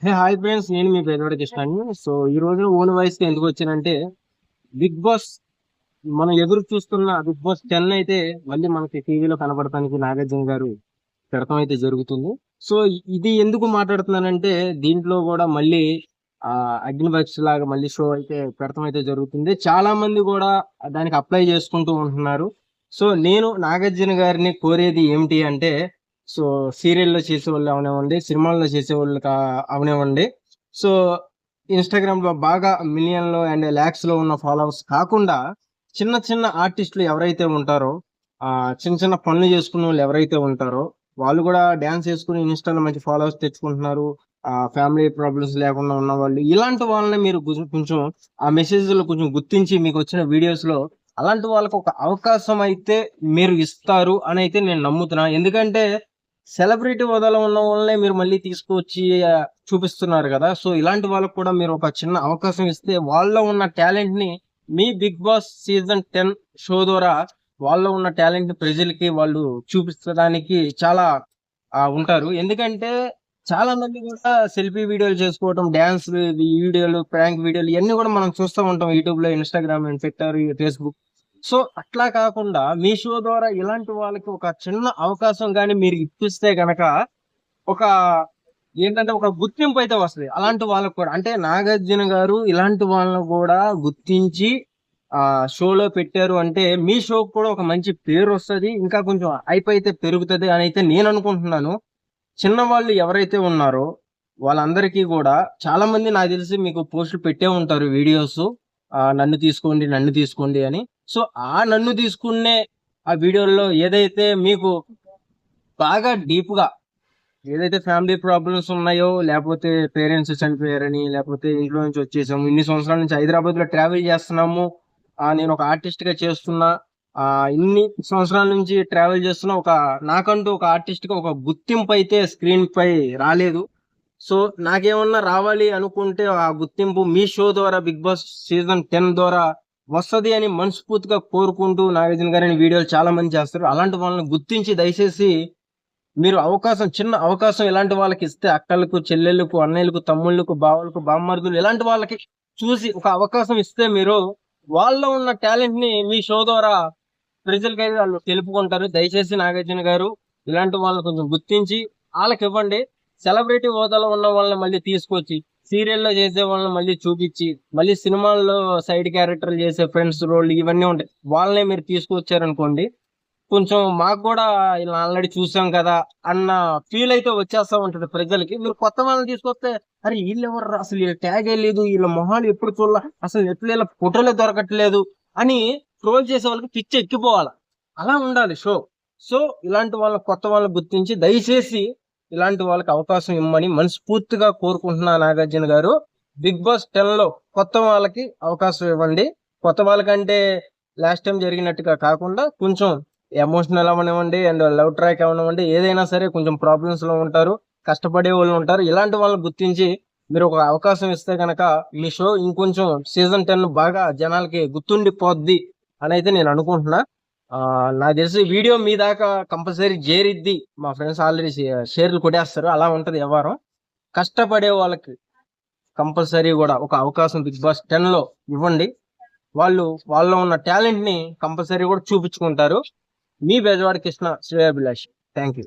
Hi friends, నేను మీ పేదవాడి కృష్ణాని. So ఈ రోజు ఓన్ వాయిస్ కి ఎందుకు వచ్చానంటే, బిగ్ బాస్ మనం ఎదురు చూస్తున్న బిగ్ బాస్ 10 అయితే మళ్ళీ మనకి టీవీలో కనబడటానికి నాగార్జున గారు పెడతాం అయితే జరుగుతుంది. సో ఇది ఎందుకు మాట్లాడుతున్నానంటే, దీంట్లో కూడా మళ్ళీ ఆ అగ్నిపక్షి లాగా మళ్ళీ షో అయితే పెడతాం అయితే జరుగుతుంది. చాలా మంది కూడా దానికి అప్లై చేసుకుంటూ ఉంటున్నారు. సో నేను నాగార్జున గారిని కోరేది ఏమిటి అంటే, సో సీరియల్లో చేసేవాళ్ళు అవనివ్వండి, సినిమాల్లో చేసేవాళ్ళు అవనివ్వండి. సో ఇన్స్టాగ్రామ్ లో బాగా మిలియన్ లో అండ్ లాక్స్ లో ఉన్న ఫాలోవర్స్ కాకుండా చిన్న చిన్న ఆర్టిస్టులు ఎవరైతే ఉంటారో, ఆ చిన్న చిన్న పనులు చేసుకునే వాళ్ళు ఎవరైతే ఉంటారో, వాళ్ళు కూడా డాన్స్ చేసుకుని ఇన్స్టాలో మంచి ఫాలోవర్స్ తెచ్చుకుంటున్నారు. ఆ ఫ్యామిలీ ప్రాబ్లమ్స్ లేకుండా ఉన్న వాళ్ళు, ఇలాంటి వాళ్ళని మీరు కొంచెం ఆ మెసేజ్ లో కొంచెం గుర్తించి మీకు వచ్చిన వీడియోస్ లో అలాంటి వాళ్ళకి ఒక అవకాశం అయితే మీరు ఇస్తారు అని అయితే నేను నమ్ముతున్నా. ఎందుకంటే సెలబ్రిటీ హోదాలో ఉన్న వాళ్ళనే మీరు మళ్ళీ తీసుకొచ్చి చూపిస్తున్నారు కదా. సో ఇలాంటి వాళ్ళకు కూడా మీరు ఒక చిన్న అవకాశం ఇస్తే వాళ్ళలో ఉన్న టాలెంట్ ని మీ బిగ్ బాస్ సీజన్ 10 షో ద్వారా వాళ్ళలో ఉన్న టాలెంట్ ప్రజలకి వాళ్ళు చూపించడానికి చాలా ఉంటారు. ఎందుకంటే చాలా మంది కూడా సెల్ఫీ వీడియోలు చేసుకోవడం, డాన్స్ వీడియోలు, ప్రాంక్ వీడియోలు ఇవన్నీ కూడా మనం చూస్తూ ఉంటాం యూట్యూబ్ లో, ఇన్స్టాగ్రామ్, ట్విట్టర్, ఫేస్బుక్. సో అట్లా కాకుండా మీ షో ద్వారా ఇలాంటి వాళ్ళకి ఒక చిన్న అవకాశం కానీ మీరు ఇప్పిస్తే గనక ఒక ఏంటంటే ఒక గుర్తింపు అయితే వస్తుంది. అలాంటి వాళ్ళకు కూడా అంటే నాగార్జున గారు ఇలాంటి వాళ్ళని కూడా గుర్తించి ఆ షోలో పెట్టారు అంటే మీ షోకి కూడా ఒక మంచి పేరు వస్తుంది, ఇంకా కొంచెం హైప్ అయితే పెరుగుతుంది అని అయితే నేను అనుకుంటున్నాను. చిన్న వాళ్ళు ఎవరైతే ఉన్నారో వాళ్ళందరికీ కూడా చాలా మంది నాకు తెలిసి మీకు పోస్టులు పెట్టే ఉంటారు, వీడియోస్ నన్ను తీసుకోండి నన్ను తీసుకోండి అని. సో ఆ నన్ను తీసుకునే ఆ వీడియోల్లో ఏదైతే మీకు బాగా డీప్ గా ఏదైతే ఫ్యామిలీ ప్రాబ్లమ్స్ ఉన్నాయో, లేకపోతే పేరెంట్స్ చనిపోయారని, లేకపోతే ఇంట్లో నుంచి వచ్చేసాము, ఇన్ని సంవత్సరాల నుంచి హైదరాబాద్ లో ట్రావెల్ చేస్తున్నాము, నేను ఒక ఆర్టిస్ట్ గా చేస్తున్నా, ఇన్ని సంవత్సరాల నుంచి ట్రావెల్ చేస్తున్నా, నాకంటూ ఒక ఆర్టిస్ట్ గా ఒక గుర్తింపు అయితే స్క్రీన్ పై రాలేదు. సో నాకేమన్నా రావాలి అనుకుంటే ఆ గుర్తింపు మీ షో ద్వారా, బిగ్ బాస్ సీజన్ 10 ద్వారా వస్తది అని మనస్ఫూర్తిగా కోరుకుంటూ, నాగార్జున గారిని వీడియోలు చాలా మంది చేస్తారు. అలాంటి వాళ్ళని గుర్తించి దయచేసి మీరు చిన్న అవకాశం ఇలాంటి వాళ్ళకి ఇస్తే, అక్కలకు, చెల్లెళ్ళకు, అన్నయ్యలకు, తమ్ముళ్ళకు, బావలకు, బామ్మర్దులు, ఇలాంటి వాళ్ళకి చూసి ఒక అవకాశం ఇస్తే మీరు వాళ్ళలో ఉన్న టాలెంట్ ని మీ షో ద్వారా ప్రజలకైతే వాళ్ళు తెలుపుకుంటారు. దయచేసి నాగార్జున గారు ఇలాంటి వాళ్ళని కొంచెం గుర్తించి వాళ్ళకి ఇవ్వండి. సెలబ్రిటీ హోదాలో ఉన్న వాళ్ళని మళ్ళీ తీసుకొచ్చి సీరియల్లో చేసే వాళ్ళని మళ్ళీ చూపించి, మళ్ళీ సినిమాల్లో సైడ్ క్యారెక్టర్లు చేసే ఫ్రెండ్స్ రోల్ ఇవన్నీ ఉంటాయి, వాళ్ళనే మీరు తీసుకొచ్చారనుకోండి, కొంచెం మాకు కూడా ఇలా ఆల్రెడీ చూసాం కదా అన్న ఫీల్ అయితే వచ్చేస్తా ఉంటది ప్రజలకి. మీరు కొత్త వాళ్ళని తీసుకొస్తే, అరే వీళ్ళు ఎవరు, అసలు వీళ్ళ ట్యాగే లేదు, వీళ్ళ మొహాలు ఎప్పుడు చూడాల, అసలు ఎట్లా వీళ్ళ ఫోటోలే దొరకట్లేదు అని ట్రోల్ చేసే వాళ్ళకి పిచ్చి ఎక్కిపోవాలి. అలా ఉండాలి షో. సో ఇలాంటి కొత్త వాళ్ళని గుర్తించి దయచేసి ఇలాంటి వాళ్ళకి అవకాశం ఇమ్మని మనస్ఫూర్తిగా కోరుకుంటున్నా. నాగార్జున గారు, బిగ్ బాస్ 10 లో కొత్త వాళ్ళకి అవకాశం ఇవ్వండి. కొత్త వాళ్ళకంటే లాస్ట్ టైం జరిగినట్టుగా కాకుండా కొంచెం ఎమోషనల్ అవనివ్వండి అండ్ లవ్ ట్రాక్ అవనివ్వండి, ఏదైనా సరే కొంచెం ప్రాబ్లమ్స్ లో ఉంటారు, కష్టపడే వాళ్ళు ఉంటారు. ఇలాంటి వాళ్ళని గుర్తించి మీరు ఒక అవకాశం ఇస్తే కనుక మీ షో ఇంకొంచెం సీజన్ 10 బాగా జనాలకి గుర్తుండిపోద్ది అని అయితే నేను అనుకుంటున్నా. నాకు తెలిసి వీడియో మీ దాకా కంపల్సరీ చేరిద్ది. మా ఫ్రెండ్స్ ఆల్రెడీ షేర్లు కొట్టేస్తారు. అలా ఉంటది వ్యవహారం. కష్టపడే వాళ్ళకి కంపల్సరీ కూడా ఒక అవకాశం బిగ్ బాస్ 10 లో ఇవ్వండి. వాళ్ళలో ఉన్న టాలెంట్ ని కంపల్సరీ కూడా చూపించుకుంటారు. మీ బెజవాడ కృష్ణ శ్రేయాభిలాష్. Thank you.